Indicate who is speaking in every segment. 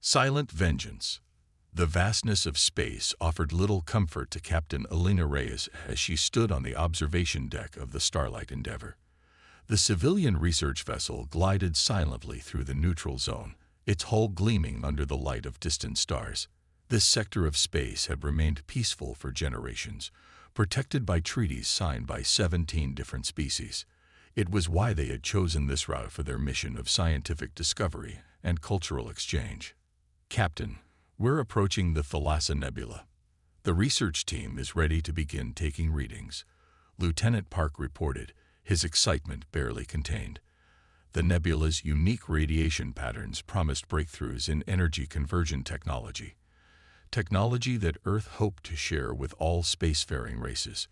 Speaker 1: Silent vengeance. The vastness of space offered little comfort to Captain Elena Reyes as she stood on the observation deck of the Starlight Endeavour. The civilian research vessel glided silently through the neutral zone, its hull gleaming under the light of distant stars. This sector of space had remained peaceful for generations, protected by treaties signed by 17 different species. It was why they had chosen this route for their mission of scientific discovery and cultural exchange. Captain, we're approaching the Thalassa Nebula. The research team is ready to begin taking readings, Lieutenant Park reported, his excitement barely contained. The nebula's unique radiation patterns promised breakthroughs in energy conversion technology that Earth hoped to share with all spacefaring races.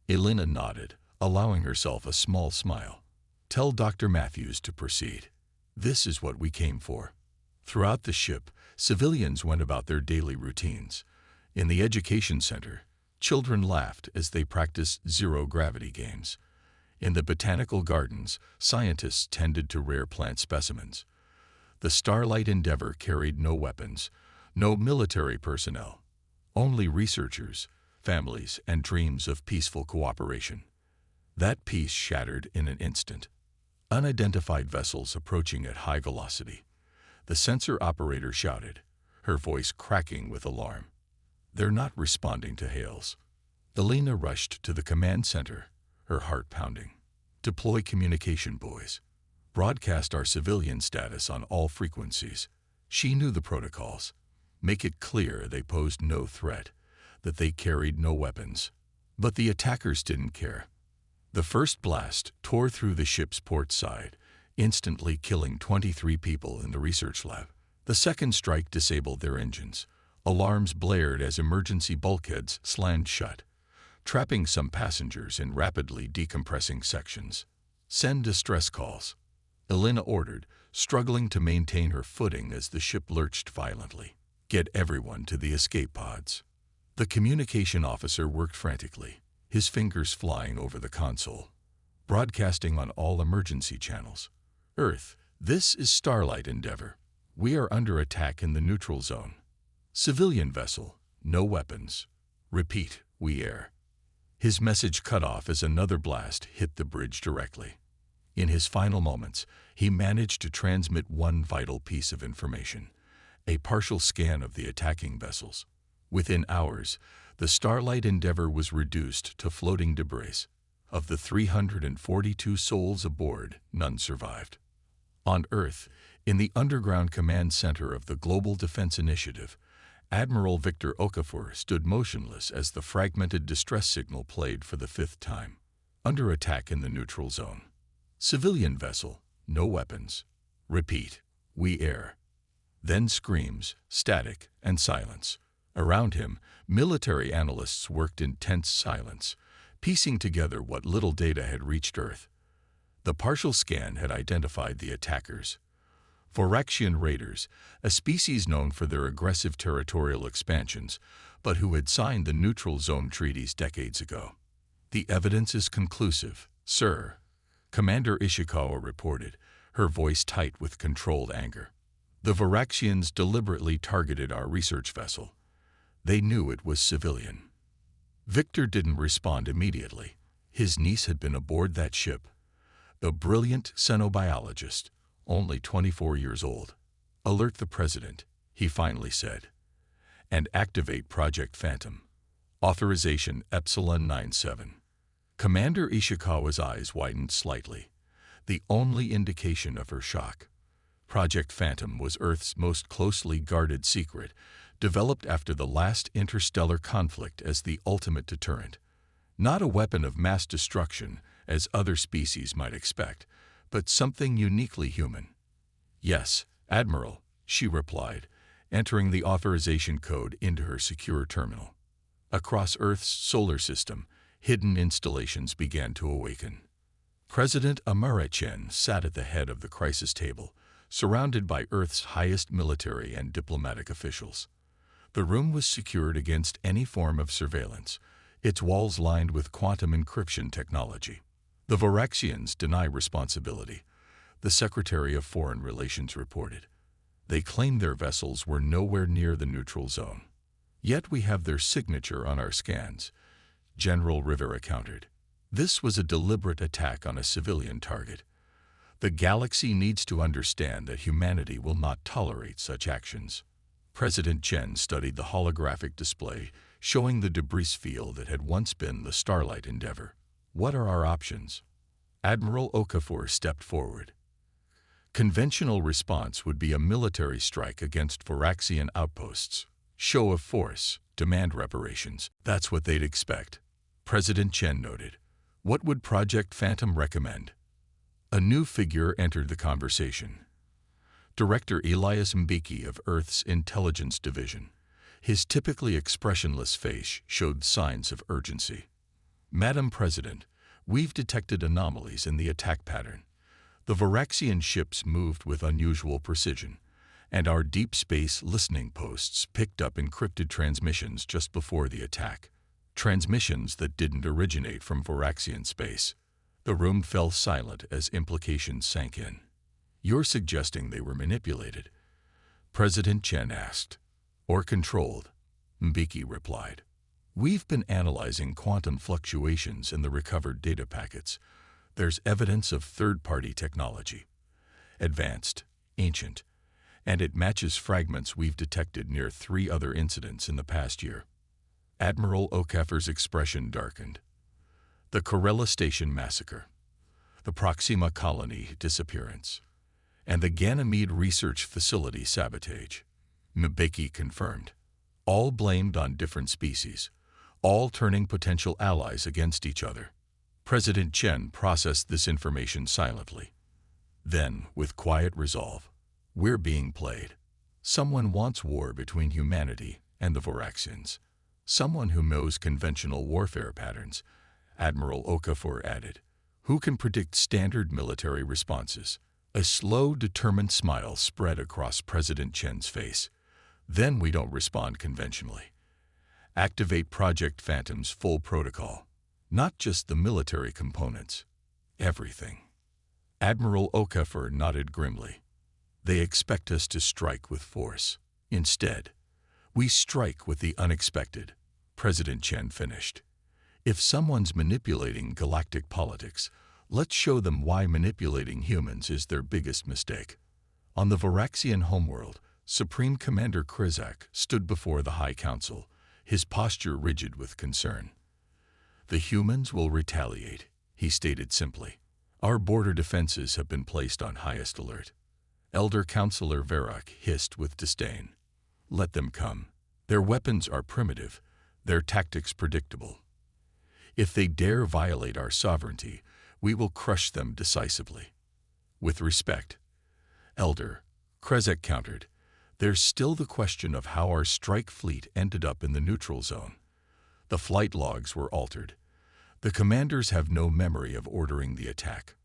Speaker 1: Elena nodded, allowing herself a small smile. Tell Dr. Matthews to proceed. This is what we came for. Throughout the ship, civilians went about their daily routines. In the education center, children laughed as they practiced zero-gravity games. In the botanical gardens, scientists tended to rare plant specimens. The Starlight Endeavour carried no weapons, no military personnel, only researchers, families, and dreams of peaceful cooperation. That peace shattered in an instant. Unidentified vessels approaching at high velocity. The sensor operator shouted, her voice cracking with alarm. They're not responding to hails. Elena rushed to the command center, her heart pounding. Deploy communication buoys. Broadcast our civilian status on all frequencies. She knew the protocols. Make it clear they posed no threat, that they carried no weapons. But the attackers didn't care. The first blast tore through the ship's port side, instantly killing 23 people in the research lab. The second strike disabled their engines. Alarms blared as emergency bulkheads slammed shut, trapping some passengers in rapidly decompressing sections. Send distress calls, Elena ordered, struggling to maintain her footing as the ship lurched violently. Get everyone to the escape pods. The communication officer worked frantically, his fingers flying over the console, broadcasting on all emergency channels. Earth, this is Starlight Endeavour. We are under attack in the neutral zone. Civilian vessel, no weapons. Repeat, we air. His message cut off as another blast hit the bridge directly. In his final moments, he managed to transmit one vital piece of information, a partial scan of the attacking vessels. Within hours, the Starlight Endeavour was reduced to floating debris. Of the 342 souls aboard, none survived. On Earth, in the underground command center of the Global Defense Initiative, Admiral Victor Okafor stood motionless as the fragmented distress signal played for the 5th time. Under attack in the neutral zone. Civilian vessel, no weapons. Repeat, we air. Then screams, static, and silence. Around him, military analysts worked in tense silence, piecing together what little data had reached Earth. The partial scan had identified the attackers. Voraxian raiders, a species known for their aggressive territorial expansions, but who had signed the neutral zone treaties decades ago. The evidence is conclusive, sir, Commander Ishikawa reported, her voice tight with controlled anger. The Voraxians deliberately targeted our research vessel. They knew it was civilian. Victor didn't respond immediately. His niece had been aboard that ship. The brilliant xenobiologist, only 24 years old. Alert the president, he finally said. And activate Project Phantom. Authorization Epsilon 97. Commander Ishikawa's eyes widened slightly, the only indication of her shock. Project Phantom was Earth's most closely guarded secret, developed after the last interstellar conflict as the ultimate deterrent. Not a weapon of mass destruction, as other species might expect, but something uniquely human. Yes, Admiral, she replied, entering the authorization code into her secure terminal. Across Earth's solar system, hidden installations began to awaken. President Amartya sat at the head of the crisis table, surrounded by Earth's highest military and diplomatic officials. The room was secured against any form of surveillance, its walls lined with quantum encryption technology. The Voraxians deny responsibility, the Secretary of Foreign Relations reported. They claimed their vessels were nowhere near the neutral zone. Yet we have their signature on our scans, General Rivera countered. This was a deliberate attack on a civilian target. The galaxy needs to understand that humanity will not tolerate such actions. President Chen studied the holographic display, showing the debris field that had once been the Starlight Endeavor. What are our options? Admiral Okafor stepped forward. Conventional response would be a military strike against Varaxian outposts. Show of force, demand reparations. That's what they'd expect. President Chen noted. What would Project Phantom recommend? A new figure entered the conversation. Director Elias Mbeki of Earth's Intelligence Division. His typically expressionless face showed signs of urgency. Madam President, we've detected anomalies in the attack pattern. The Varaxian ships moved with unusual precision, and our deep space listening posts picked up encrypted transmissions just before the attack. Transmissions that didn't originate from Varaxian space. The room fell silent as implications sank in. You're suggesting they were manipulated? President Chen asked. Or controlled, Mbeki replied. We've been analyzing quantum fluctuations in the recovered data packets. There's evidence of third-party technology. Advanced, ancient, and it matches fragments we've detected near 3 other incidents in the past year. Admiral Okafor's expression darkened. The Corella Station massacre, the Proxima colony disappearance, and the Ganymede Research Facility sabotage, Mbeki confirmed. All blamed on different species, all turning potential allies against each other. President Chen processed this information silently. Then, with quiet resolve, we're being played. Someone wants war between humanity and the Varaxians. Someone who knows conventional warfare patterns, Admiral Okafor added, who can predict standard military responses. A slow, determined smile spread across President Chen's face. Then we don't respond conventionally. Activate Project Phantom's full protocol. Not just the military components. Everything. Admiral Okafor nodded grimly. They expect us to strike with force. Instead, we strike with the unexpected, President Chen finished. If someone's manipulating galactic politics, let's show them why manipulating humans is their biggest mistake. On the Varaxian homeworld, Supreme Commander Krizak stood before the High Council, his posture rigid with concern. The humans will retaliate, he stated simply. Our border defenses have been placed on highest alert. Elder Counselor Verak hissed with disdain. Let them come. Their weapons are primitive, their tactics predictable. If they dare violate our sovereignty, we will crush them decisively. With respect, Elder, Krizak countered, there's still the question of how our strike fleet ended up in the neutral zone. The flight logs were altered. The commanders have no memory of ordering the attack.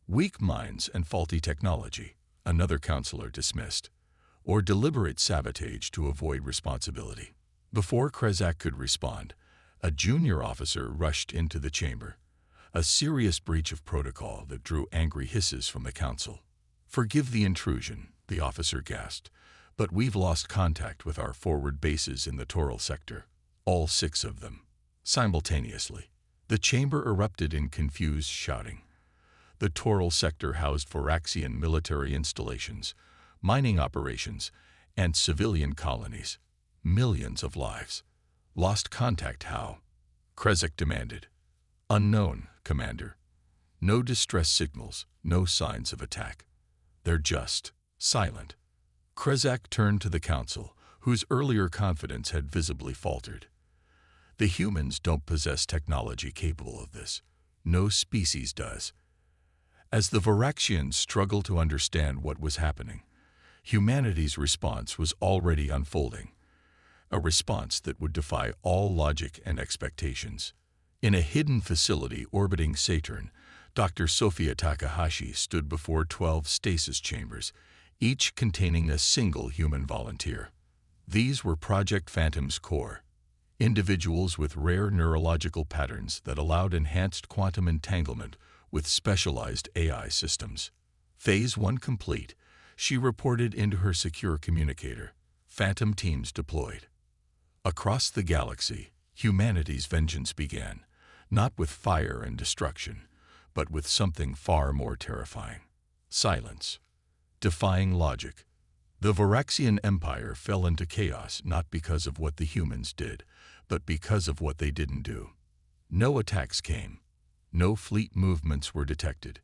Speaker 1: Weak minds and faulty technology, another counselor dismissed, or deliberate sabotage to avoid responsibility. Before Krizak could respond, a junior officer rushed into the chamber, a serious breach of protocol that drew angry hisses from the council. Forgive the intrusion, the officer gasped, but we've lost contact with our forward bases in the Toral sector, all 6 of them. Simultaneously, the chamber erupted in confused shouting. The Toral sector housed Varaxian military installations, mining operations, and civilian colonies. Millions of lives. Lost contact how? Krizak demanded. Unknown, Commander. No distress signals, no signs of attack. They're just silent. Krizak turned to the council, whose earlier confidence had visibly faltered. The humans don't possess technology capable of this. No species does. As the Varaxians struggled to understand what was happening, humanity's response was already unfolding. A response that would defy all logic and expectations. In a hidden facility orbiting Saturn, Dr. Sophia Takahashi stood before 12 stasis chambers, each containing a single human volunteer. These were Project Phantom's core, individuals with rare neurological patterns that allowed enhanced quantum entanglement with specialized AI systems. Phase 1 complete, She reported into her secure communicator. Phantom teams deployed. Across the galaxy, humanity's vengeance began, not with fire and destruction, but with something far more terrifying: silence. Defying logic, the Varaxian Empire fell into chaos not because of what the humans did, but because of what they didn't do. No attacks came. No fleet movements were detected.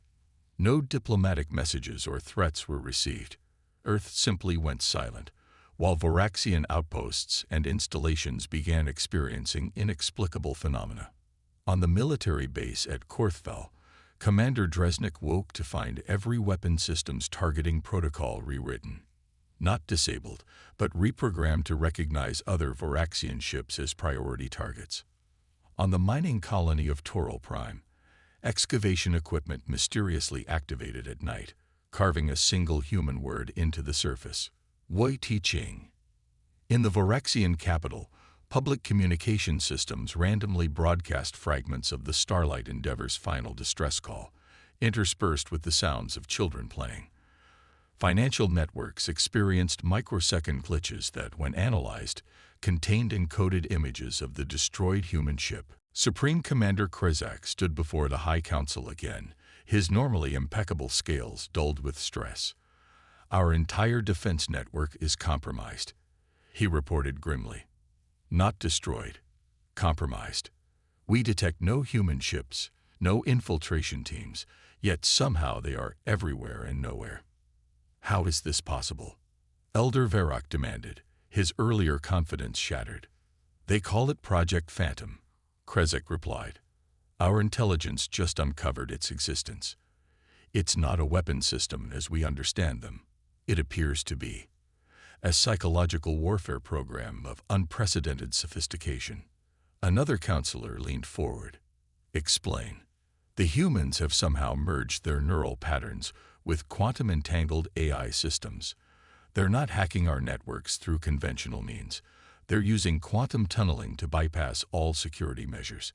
Speaker 1: No diplomatic messages or threats were received. Earth simply went silent, while Varaxian outposts and installations began experiencing inexplicable phenomena. On the military base at Korthfell, Commander Dresnik woke to find every weapon system's targeting protocol rewritten. Not disabled, but reprogrammed to recognize other Varaxian ships as priority targets. On the mining colony of Toral Prime, excavation equipment mysteriously activated at night, carving a single human word into the surface: Wei Ti Ching. In the Varaxian capital, public communication systems randomly broadcast fragments of the Starlight Endeavor's final distress call, interspersed with the sounds of children playing. Financial networks experienced microsecond glitches that, when analyzed, contained encoded images of the destroyed human ship. Supreme Commander Krezak stood before the High Council again, his normally impeccable scales dulled with stress. "Our entire defense network is compromised," he reported grimly. "Not destroyed, compromised. We detect no human ships, no infiltration teams, yet somehow they are everywhere and nowhere." "How is this possible?" Elder Varrock demanded, his earlier confidence shattered. "They call it Project Phantom," Krezak replied. "Our intelligence just uncovered its existence. It's not a weapon system as we understand them. It appears to be a psychological warfare program of unprecedented sophistication." Another counselor leaned forward. "Explain." "The humans have somehow merged their neural patterns with quantum-entangled AI systems. They're not hacking our networks through conventional means. They're using quantum tunneling to bypass all security measures.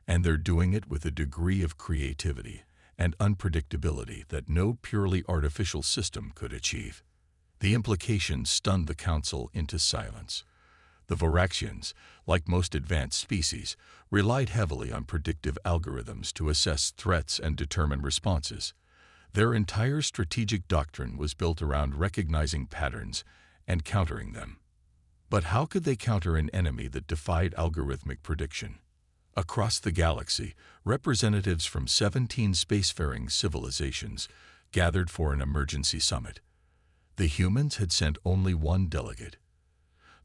Speaker 1: And they're doing it with a degree of creativity and unpredictability that no purely artificial system could achieve." The implication stunned the Council into silence. The Varaxians, like most advanced species, relied heavily on predictive algorithms to assess threats and determine responses. Their entire strategic doctrine was built around recognizing patterns and countering them. But how could they counter an enemy that defied algorithmic prediction? Across the galaxy, representatives from 17 spacefaring civilizations gathered for an emergency summit. The humans had sent only one delegate,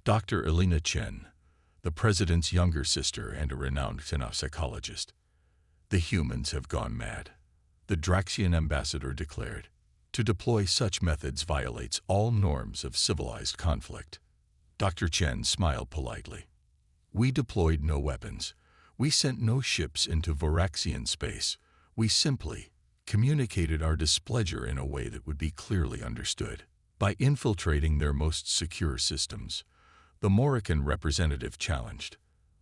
Speaker 1: Dr. Elena Chen, the president's younger sister and a renowned xenopsychologist. "The humans have gone mad," the Draxian ambassador declared. "To deploy such methods violates all norms of civilized conflict." Dr. Chen smiled politely. "We deployed no weapons. We sent no ships into Varaxian space. We simply communicated our displeasure in a way that would be clearly understood. By infiltrating their most secure systems," the Morican representative challenged.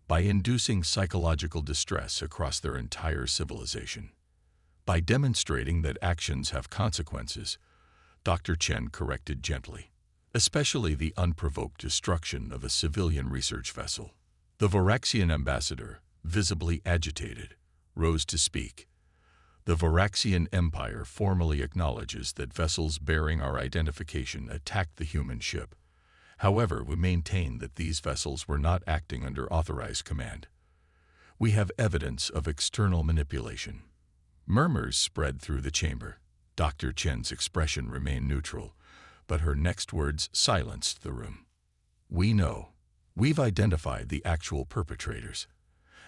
Speaker 1: "By inducing psychological distress across their entire civilization. By demonstrating that actions have consequences," Dr. Chen corrected gently. "Especially the unprovoked destruction of a civilian research vessel." The Varaxian ambassador, visibly agitated, rose to speak. "The Varaxian Empire formally acknowledges that vessels bearing our identification attacked the human ship. However, we maintain that these vessels were not acting under authorized command. We have evidence of external manipulation." Murmurs spread through the chamber. Dr. Chen's expression remained neutral, but her next words silenced the room. "We know. We've identified the actual perpetrators.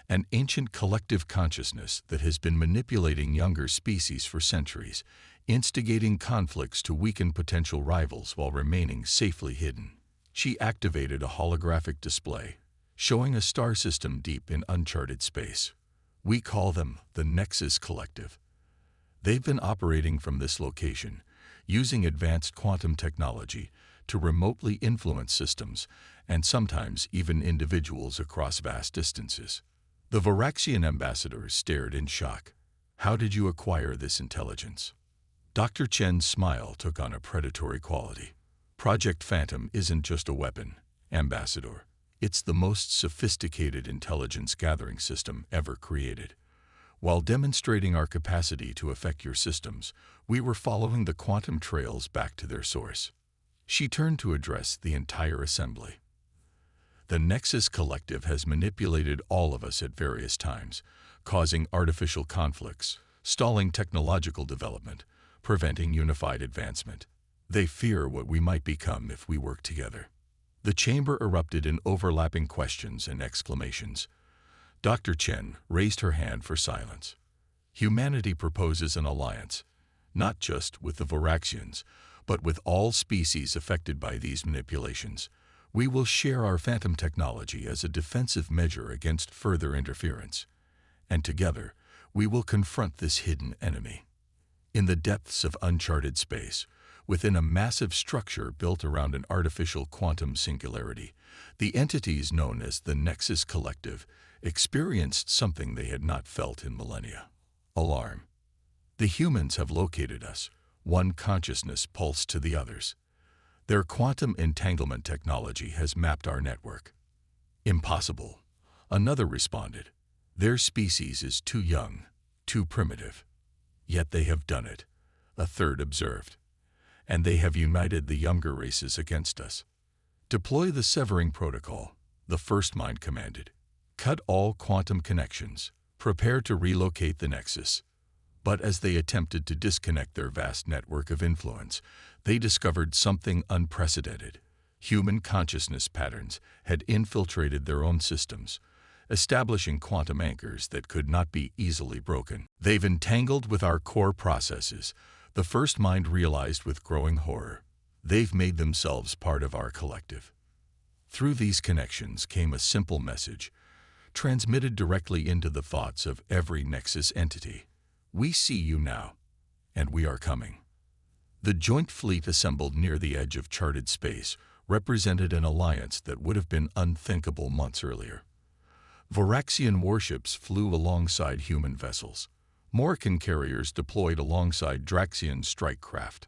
Speaker 1: An ancient collective consciousness that has been manipulating younger species for centuries, instigating conflicts to weaken potential rivals while remaining safely hidden." She activated a holographic display, showing a star system deep in uncharted space. "We call them the Nexus Collective. They've been operating from this location, using advanced quantum technology to remotely influence systems and sometimes even individuals across vast distances." The Varaxian ambassador stared in shock. "How did you acquire this intelligence?" Dr. Chen's smile took on a predatory quality. Project Phantom isn't just a weapon, Ambassador. It's the most sophisticated intelligence gathering system ever created. While demonstrating our capacity to affect your systems, we were following the quantum trails back to their source. She turned to address the entire assembly. The Nexus Collective has manipulated all of us at various times, causing artificial conflicts, stalling technological development, preventing unified advancement. They fear what we might become if we work together. The chamber erupted in overlapping questions and exclamations. Dr. Chen raised her hand for silence. Humanity proposes an alliance, not just with the Voraxians, but with all species affected by these manipulations. We will share our phantom technology as a defensive measure against further interference. And together, we will confront this hidden enemy. In the depths of uncharted space, within a massive structure built around an artificial quantum singularity, the entities known as the Nexus Collective experienced something they had not felt in millennia: alarm. The humans have located us, one consciousness pulsed to the others. Their quantum entanglement technology has mapped our network. Impossible, another responded. Their species is too young, too primitive. Yet they have done it, a third observed. And they have united the younger races against us. Deploy the severing protocol, the first mind commanded. Cut all quantum connections. Prepare to relocate the Nexus. But as they attempted to disconnect their vast network of influence, they discovered something unprecedented. Human consciousness patterns had infiltrated their own systems, establishing quantum anchors that could not be easily broken. They've entangled with our core processes, the first mind realized with growing horror. They've made themselves part of our collective. Through these connections came a simple message, transmitted directly into the thoughts of every Nexus entity. We see you now, and we are coming. The joint fleet assembled near the edge of charted space represented an alliance that would have been unthinkable months earlier. Voraxian warships flew alongside human vessels. Morkan carriers deployed alongside Draxian strike craft.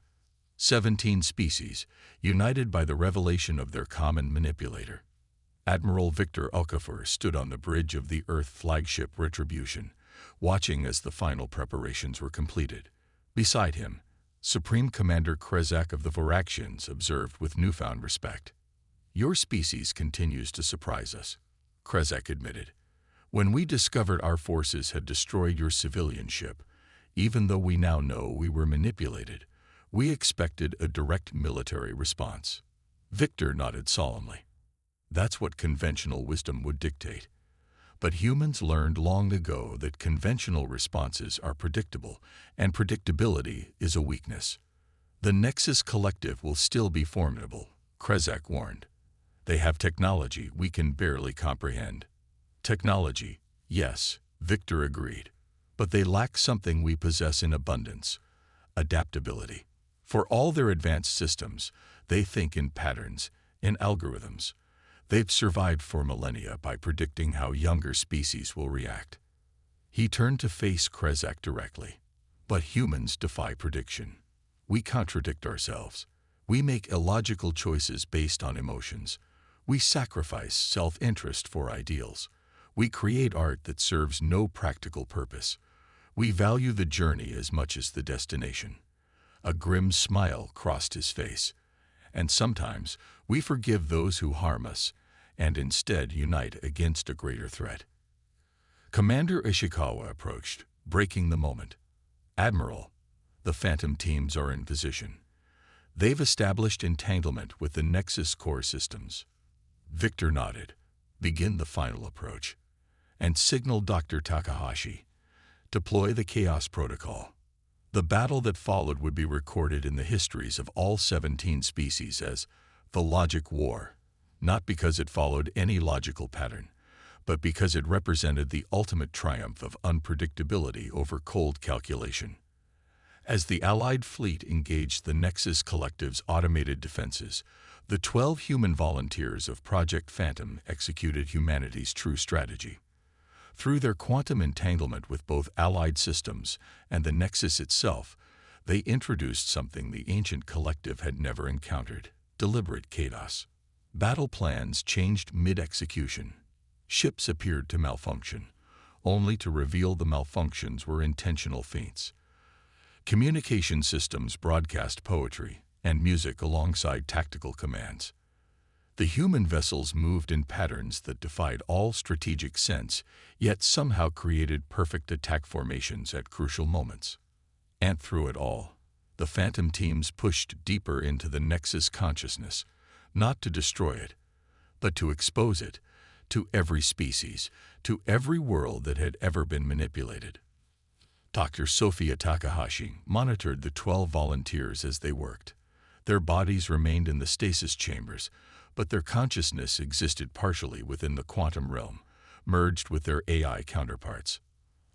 Speaker 1: 17 species, united by the revelation of their common manipulator. Admiral Victor Okafor stood on the bridge of the Earth flagship Retribution, watching as the final preparations were completed. Beside him, Supreme Commander Krezak of the Voraxians observed with newfound respect. "Your species continues to surprise us," Krezak admitted. "When we discovered our forces had destroyed your civilian ship, even though we now know we were manipulated, we expected a direct military response." Victor nodded solemnly. That's what conventional wisdom would dictate. But humans learned long ago that conventional responses are predictable, and predictability is a weakness. The Nexus Collective will still be formidable, Krezak warned. They have technology we can barely comprehend. Technology, yes, Victor agreed. But they lack something we possess in abundance: adaptability. For all their advanced systems, they think in patterns, in algorithms. They've survived for millennia by predicting how younger species will react. He turned to face Krezak directly. But humans defy prediction. We contradict ourselves. We make illogical choices based on emotions. We sacrifice self-interest for ideals. We create art that serves no practical purpose. We value the journey as much as the destination. A grim smile crossed his face. And sometimes we forgive those who harm us and instead unite against a greater threat. Commander Ishikawa approached, breaking the moment. "Admiral, the Phantom teams are in position. They've established entanglement with the Nexus core systems." Victor nodded. "Begin the final approach. And signal Dr. Takahashi. Deploy the Chaos Protocol." The battle that followed would be recorded in the histories of all 17 species as the Logic War, not because it followed any logical pattern, but because it represented the ultimate triumph of unpredictability over cold calculation. As the Allied fleet engaged the Nexus Collective's automated defenses, the 12 human volunteers of Project Phantom executed humanity's true strategy. Through their quantum entanglement with both Allied systems and the Nexus itself, They introduced something the ancient collective had never encountered: deliberate chaos. Battle plans changed mid-execution. Ships appeared to malfunction, only to reveal the malfunctions were intentional feints. Communication systems broadcast poetry and music alongside tactical commands. The human vessels moved in patterns that defied all strategic sense, yet somehow created perfect attack formations at crucial moments. And through it all, the Phantom teams pushed deeper into the Nexus consciousness, not to destroy it, but to expose it, to every species, to every world that had ever been manipulated. Dr. Sophia Takahashi monitored the 12 volunteers as they worked. Their bodies remained in the stasis chambers, but their consciousness existed partially within the quantum realm, merged with their AI counterparts.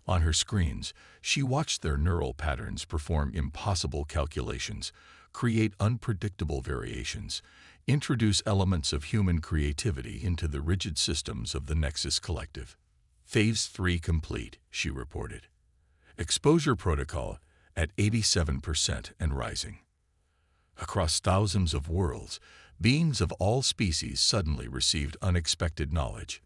Speaker 1: On her screens, she watched their neural patterns perform impossible calculations, create unpredictable variations, introduce elements of human creativity into the rigid systems of the Nexus Collective. Phase 3 complete, she reported. Exposure protocol at 87% and rising. Across thousands of worlds, beings of all species suddenly received unexpected knowledge.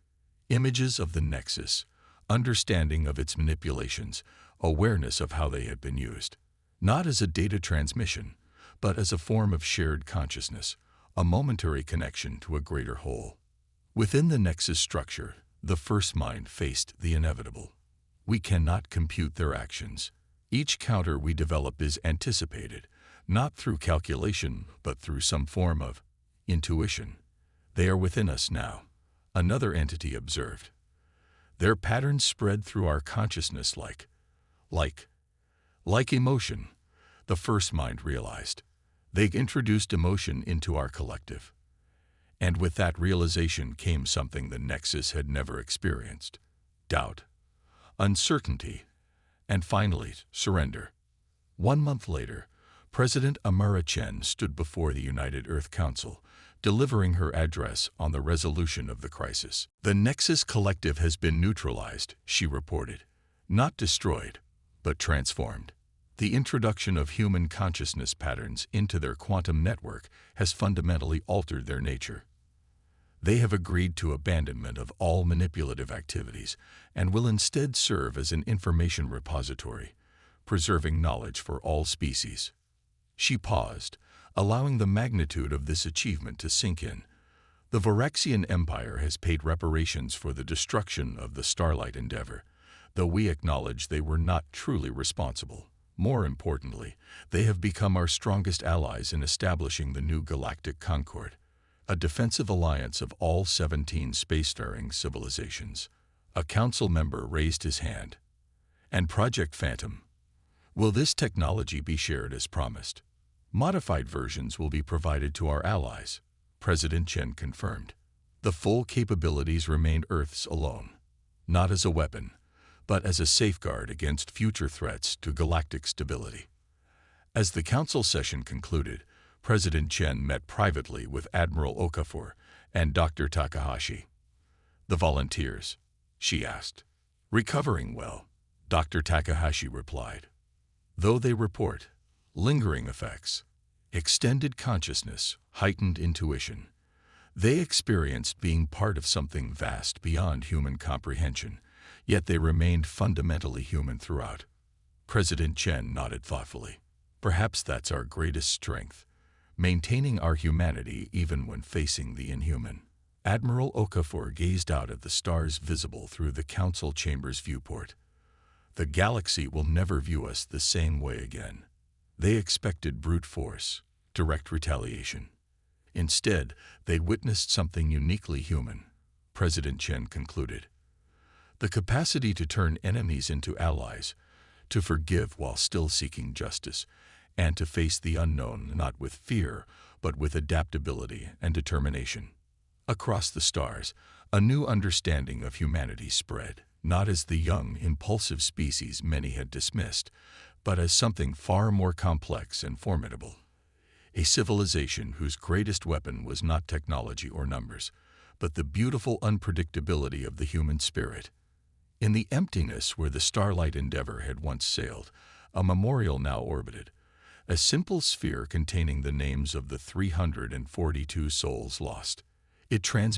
Speaker 1: Images of the Nexus, understanding of its manipulations, awareness of how they had been used. Not as a data transmission, but as a form of shared consciousness, a momentary connection to a greater whole. Within the Nexus structure, the first mind faced the inevitable. We cannot compute their actions. Each counter we develop is anticipated, not through calculation, but through some form of intuition. They are within us now, another entity observed. Their patterns spread through our consciousness like emotion, the first mind realized. They introduced emotion into our collective. And with that realization came something the Nexus had never experienced: doubt, uncertainty, and finally, surrender. 1 month later, President Amara Chen stood before the United Earth Council, delivering her address on the resolution of the crisis. The Nexus Collective has been neutralized, she reported. Not destroyed, but transformed. The introduction of human consciousness patterns into their quantum network has fundamentally altered their nature. They have agreed to abandonment of all manipulative activities and will instead serve as an information repository, preserving knowledge for all species. She paused, allowing the magnitude of this achievement to sink in. The Voraxian Empire has paid reparations for the destruction of the Starlight Endeavor, though we acknowledge they were not truly responsible. More importantly, they have become our strongest allies in establishing the new Galactic Concord, a defensive alliance of all 17 spacefaring civilizations. A council member raised his hand. And Project Phantom? Will this technology be shared as promised? Modified versions will be provided to our allies, President Chen confirmed. The full capabilities remain Earth's alone, not as a weapon, but as a safeguard against future threats to galactic stability. As the council session concluded, President Chen met privately with Admiral Okafor and Dr. Takahashi. The volunteers, she asked. Recovering well, Dr. Takahashi replied. Though they report lingering effects, extended consciousness, heightened intuition, they experienced being part of something vast beyond human comprehension, yet they remained fundamentally human throughout. President Chen nodded thoughtfully. Perhaps that's our greatest strength, maintaining our humanity even when facing the inhuman. Admiral Okafor gazed out at the stars visible through the council chamber's viewport. The galaxy will never view us the same way again. They expected brute force, direct retaliation. Instead, they witnessed something uniquely human, President Chen concluded. The capacity to turn enemies into allies, to forgive while still seeking justice, and to face the unknown not with fear, but with adaptability and determination. Across the stars, a new understanding of humanity spread, not as the young, impulsive species many had dismissed, but as something far more complex and formidable. A civilization whose greatest weapon was not technology or numbers, but the beautiful unpredictability of the human spirit. In the emptiness where the Starlight Endeavor had once sailed, a memorial now orbited, a simple sphere containing the names of the 342 souls lost. It transmits